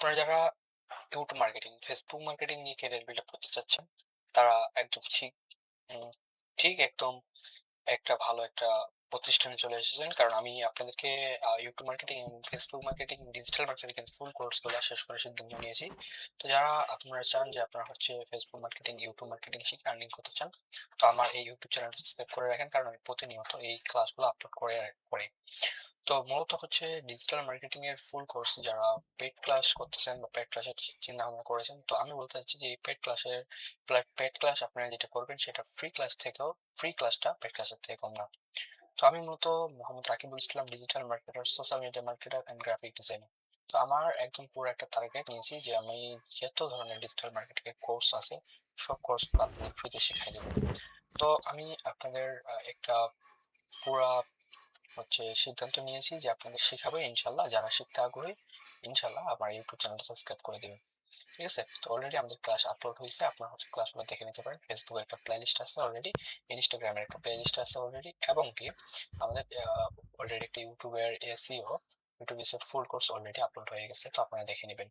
আপনারা যারা YouTube marketing, Facebook marketing নিয়ে ক্যারিয়ার বিল্ড আপ করতে চাচ্ছেন, তারা একদম উম, ঠিক একদম একটা ভালো একটা প্রতিষ্ঠানে চলে এসেছেন। কারণ আমি আপনাদেরকে ইউটিউব মার্কেটিং এবং ফেসবুক মার্কেটিং, ডিজিটাল মার্কেটিং এর ফুল কোর্সগুলো শেষ করে সিদ্ধান্ত নিয়েছি। তো যারা আপনারা চান যে আপনারা ফেসবুক মার্কেটিং, ইউটিউব মার্কেটিং শিখে আর্নিং করতে চান, তো আমার এই ইউটিউব চ্যানেলটা সাবস্ক্রাইব করে রাখেন, কারণ আমি প্রতিনিয়ত এই ক্লাসগুলো আপলোড করে। তো মূলত ডিজিটাল মার্কেটিং এর ফুল কোর্স যারা পেড ক্লাস করতেছেন বা পেড ক্লাসের চিন্তা ভাবনা করেছেন, তো আমি বলতে চাচ্ছি যে এই পেড ক্লাস আপনারা যেটা করবেন সেটা ফ্রি ক্লাসটা পেড ক্লাসের থেকে কম না। তো আমি মূলত Mohammad Rakibul Islam, digital marketer, social media marketer and graphic designer. তো আমার একদম পুরো একটা টার্গেট নিয়েছি যে আমি যত ধরনের ডিজিটাল মার্কেটিং এর কোর্স আছে সব কোর্সগুলো আপনাদের ফ্রিতে শিখাই দেবো। তো আমি আপনাদের একটা পুরা সিদ্ধান্ত নিয়েছি যে আপনাদের শেখাবো ইনশাল্লাহ। যারা শিখতে আগ্রহী, ইনশাল্লাহ আমার ইউটিউব চ্যানেলটা সাবস্ক্রাইব করে দিবেন। ঠিক আছে? তো অলরেডি আমাদের ক্লাস আপলোড হয়েছে, আপনারা ক্লাসগুলো দেখে নিতে পারেন। ফেসবুকের একটা প্লে লিস্ট আছে অলরেডি, ইনস্টাগ্রামের একটা প্লে লিস্ট আছে অলরেডি, এবং কি আমাদের অলরেডি একটা YouTube SEO full course already upload হয়ে গেছে, তো আপনারা দেখে নেবেন।